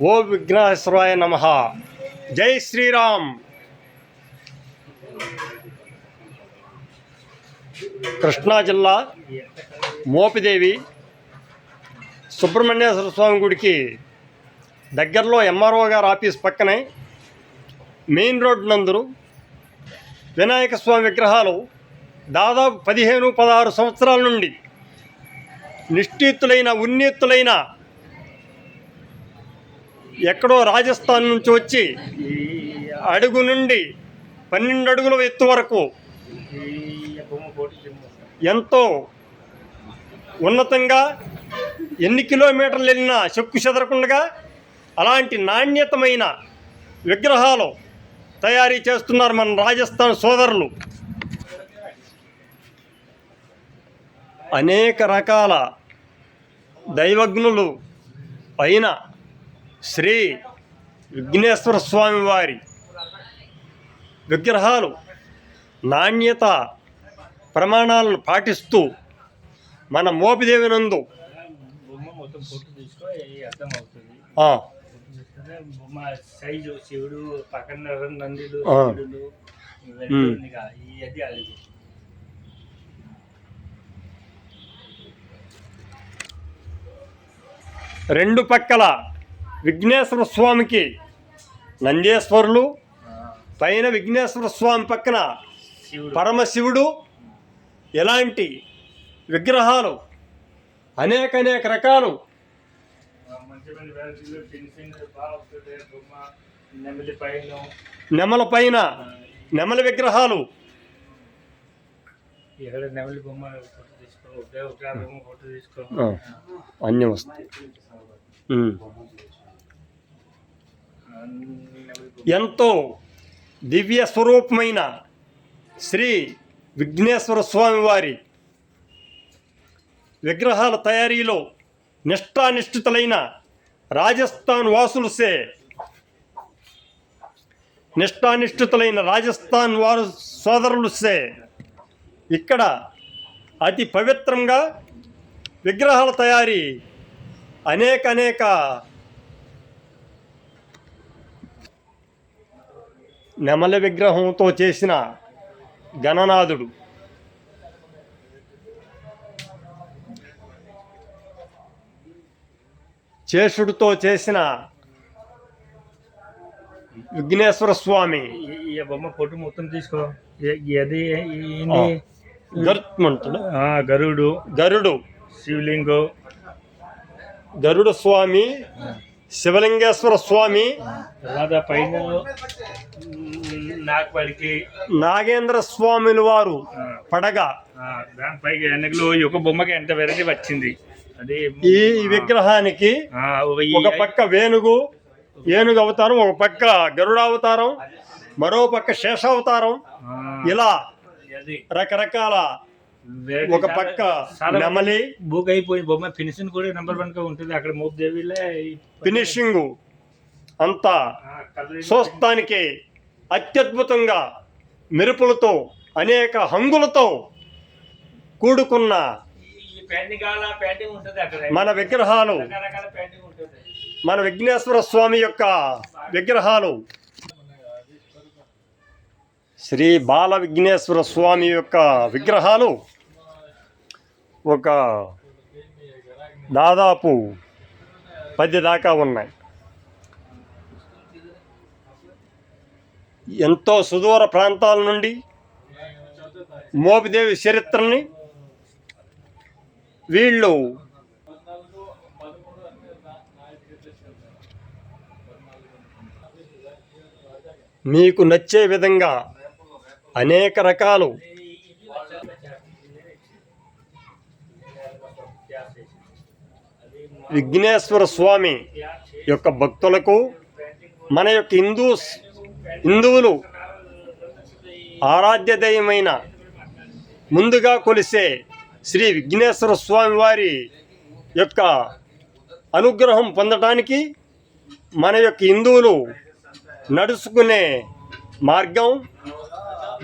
ఓ విఘ్నేశ్వరాయ నమః. జై శ్రీరామ్. కృష్ణా జిల్లా మోపిదేవి సుబ్రహ్మణ్యేశ్వర స్వామి గుడికి దగ్గరలో ఎంఆర్ఓ గారి ఆఫీస్ పక్కనే మెయిన్ రోడ్ నందు వినాయక స్వామి విగ్రహాలు దాదాపు 15-16 సంవత్సరాల నుండి నిష్ఠితులైన ఉన్నీతులైన ఎక్కడో రాజస్థాన్ నుంచి వచ్చి అడుగు నుండి 12 అడుగుల ఎత్తు వరకు ఎంతో ఉన్నతంగా ఎన్ని కిలోమీటర్లు వెళ్ళినా చెక్కు చెదరకుండా అలాంటి నాణ్యతమైన విగ్రహాలు తయారీ చేస్తున్నారు మన రాజస్థాన్ సోదరులు. అనేక రకాల దైవజ్ఞులు అయిన శ్రీ విఘ్నేశ్వర స్వామి వారి విగ్రహాలు నాణ్యత ప్రమాణాలను పాటిస్తూ మన మోపిదేవి నందు శివుడు పక్కన నందులు 2 పక్కల విఘ్నేశ్వర స్వామికి నందీశ్వరులు, పైన విఘ్నేశ్వర స్వామి పక్కన పరమశివుడు, ఇలాంటి విగ్రహాలు అనేక రకాలు నెమల పైన నెమలి విగ్రహాలు అన్నీ వస్తాయి. ఎంతో దివ్య స్వరూపమైన శ్రీ విఘ్నేశ్వర స్వామి వారి విగ్రహాల తయారీలో నిష్ఠానిష్ఠితులైన రాజస్థాన్ వాసులసే నిష్ఠానిష్ఠితులైన రాజస్థాన్ వారు సోదరులసే ఇక్కడ అతి పవిత్రంగా విగ్రహాల తయారీ అనేక నెమలి విగ్రహంతో చేసిన గణనాథుడు, శేషుడితో చేసిన విఘ్నేశ్వర స్వామి బొమ్మ ఫోటో మొత్తం తీసుకో. గరుడు శివలింగం, గరుడ స్వామి, శివలింగేశ్వర స్వామి, పైన నాగేంద్ర స్వామిల వారు పడగ, దానిపై ఎన్నికలు ఒక బొమ్మకి ఎంత వెరైటీ వచ్చింది. అదే ఈ విగ్రహానికి ఒక పక్క ఏనుగు అవతారం, ఒక పక్క గరుడ అవతారం, మరో పక్క శేషావతారం, ఇలా రకరకాల, ఒక పక్క నెమలి. బుక్ అయిపోయి బొమ్మ ఫినిషింగ్ కూడా నెంబర్ 1 గా ఉంటుంది. అక్కడ మోపిదేవిలో ఫినిషింగ్ అంతా చూస్తానికి అత్యద్భుతంగా మెరుపులతో అనేక హంగులతో కూడుకున్న మన విగ్రహాలు, మన విఘ్నేశ్వర స్వామి యొక్క విగ్రహాలు, శ్రీ బాల విఘ్నేశ్వర స్వామి యొక్క విగ్రహాలు ఒక దాదాపు 10 దాకా ఉన్నాయి. ఎంతో సుదూర ప్రాంతాల నుండి మోపిదేవి చరిత్రని వీళ్ళు మీకు నచ్చే విధంగా అనేక రకాలు విఘ్నేశ్వర స్వామి యొక్క భక్తులకు, మన యొక్క హిందువులు ఆరాధ్య దైవమైన ముందుగా కొలిసే శ్రీ విఘ్నేశ్వర స్వామి వారి యొక్క అనుగ్రహం పొందడానికి మన యొక్క హిందువులు నడుచుకునే మార్గం,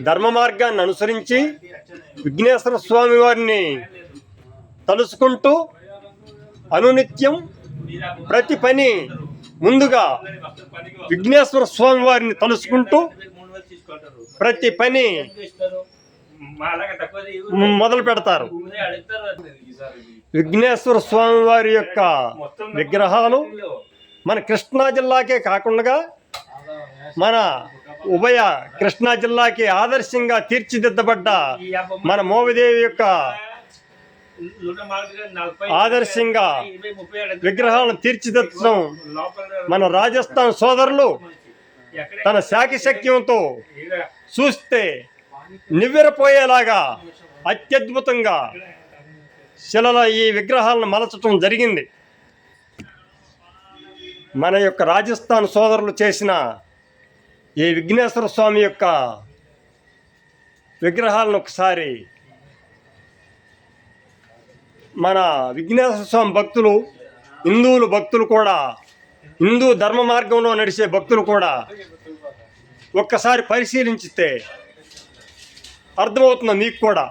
ధర్మ మార్గాన్ని అనుసరించి విఘ్నేశ్వర స్వామి వారిని తలుచుకుంటూ అనునిత్యం ప్రతి పని ముందుగా విఘ్నేశ్వర స్వామి వారిని తలుసుకుంటూ ప్రతి పని మొదలు పెడతారు. విఘ్నేశ్వర స్వామి వారి యొక్క విగ్రహాలు మన కృష్ణా జిల్లాకే కాకుండా మన ఉభయ కృష్ణా జిల్లాకి ఆదర్శంగా తీర్చిదిద్దబడ్డ మన మోవిదేవి యొక్క ఆదర్శంగా విగ్రహాలను తీర్చిదిద్దడం మన రాజస్థాన్ సోదరులు తన శాఖశక్యంతో చూస్తే నివ్వెరపోయేలాగా అత్యద్భుతంగా శిలల ఈ విగ్రహాలను మలచటం జరిగింది. మన యొక్క రాజస్థాన్ సోదరులు చేసిన ఈ విఘ్నేశ్వర స్వామి యొక్క విగ్రహాలను ఒకసారి మన విఘ్నేశ్వర స్వామి భక్తులు, హిందువులు భక్తులు కూడా, హిందూ ధర్మ మార్గంలో నడిచే భక్తులు కూడా ఒక్కసారి పరిశీలించితే అర్థమవుతుంది మీకు కూడా,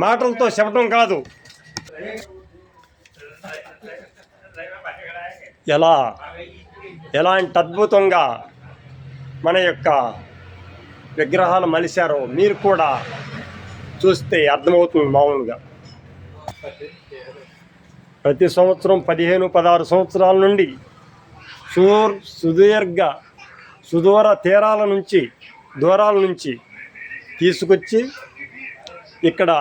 మాటలతో చెప్పడం కాదు. ఎలాంటి అద్భుతంగా మన యొక్క విగ్రహాలు మలిశారో మీరు కూడా చూస్తే అర్థమవుతుంది. మామూలుగా ప్రతి సంవత్సరం 15-16 సంవత్సరాల నుండి సుదూర దూరాల నుంచి తీసుకొచ్చి ఇక్కడ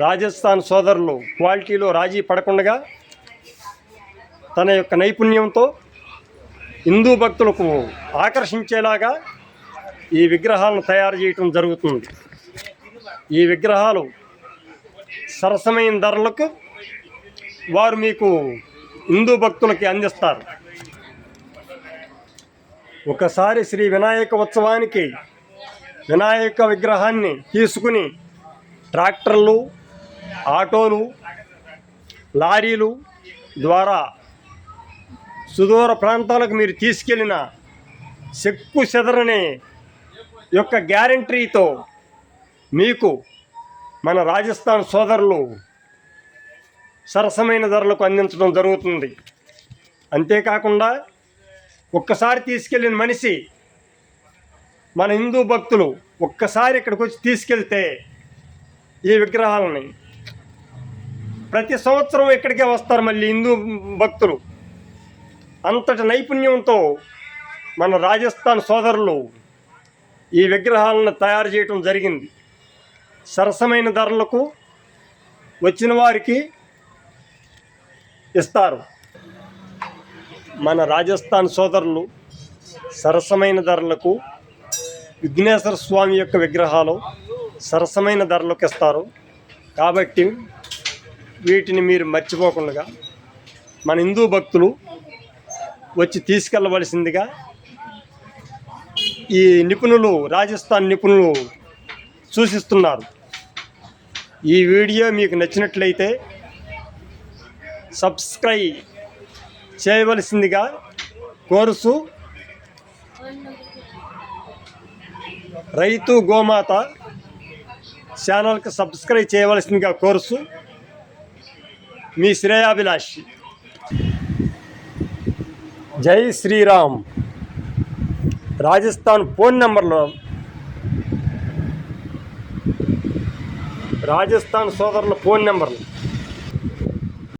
రాజస్థాన్ సోదరులు క్వాలిటీలో రాజీ పడకుండా తన యొక్క నైపుణ్యంతో హిందూ భక్తులకు ఆకర్షించేలాగా ఈ విగ్రహాలను తయారు చేయటం జరుగుతుంది. ఈ విగ్రహాలు సరసమైన ధరలకు వారు మీకు హిందూ భక్తులకి అందిస్తారు. ఒకసారి శ్రీ వినాయక ఉత్సవానికి వినాయక విగ్రహాన్ని తీసుకుని ట్రాక్టర్లు, ఆటోలు, లారీలు ద్వారా సుదూర ప్రాంతాలకు మీరు తీసుకెళ్ళిన చెక్కు చెదరని యొక్క గ్యారంటీతో మీకు మన రాజస్థాన్ సోదరులు సరసమైన ధరలకు అందించడం జరుగుతుంది. అంతేకాకుండా ఒక్కసారి తీసుకెళ్ళిన మనిషి, మన హిందూ భక్తులు ఒక్కసారి ఇక్కడికి వచ్చి తీసుకెళ్తే ఈ విగ్రహాలని ప్రతి సంవత్సరం ఇక్కడికే వస్తారు మళ్ళీ హిందూ భక్తులు. అంతటి నైపుణ్యంతో మన రాజస్థాన్ సోదరులు ఈ విగ్రహాలను తయారు చేయటం జరిగింది. సరసమైన ధరలకు వచ్చిన వారికి ఇస్తారు. మన రాజస్థాన్ సోదరులు సరసమైన ధరలకు విఘ్నేశ్వర స్వామి యొక్క విగ్రహాలు సరసమైన ధరలకు ఇస్తారు. కాబట్టి వీటిని మీరు మర్చిపోకుండా మన హిందూ భక్తులు వచ్చి తీసుకెళ్ళవలసిందిగా ఈ నిపుణులు, రాజస్థాన్ నిపుణులు సూచిస్తున్నారు. ఈ వీడియో మీకు నచ్చినట్లయితే సబ్స్క్రైబ్ చేయవలసిందిగా కోరుసు రైతు గోమాత ఛానల్కి సబ్స్క్రైబ్ చేయవలసిందిగా కోరుసు మీ శ్రేయాభిలాషి. జై శ్రీరామ్. రాజస్థాన్ ఫోన్ నెంబర్లో రాజస్థాన్ సోదరుల ఫోన్ నెంబర్లు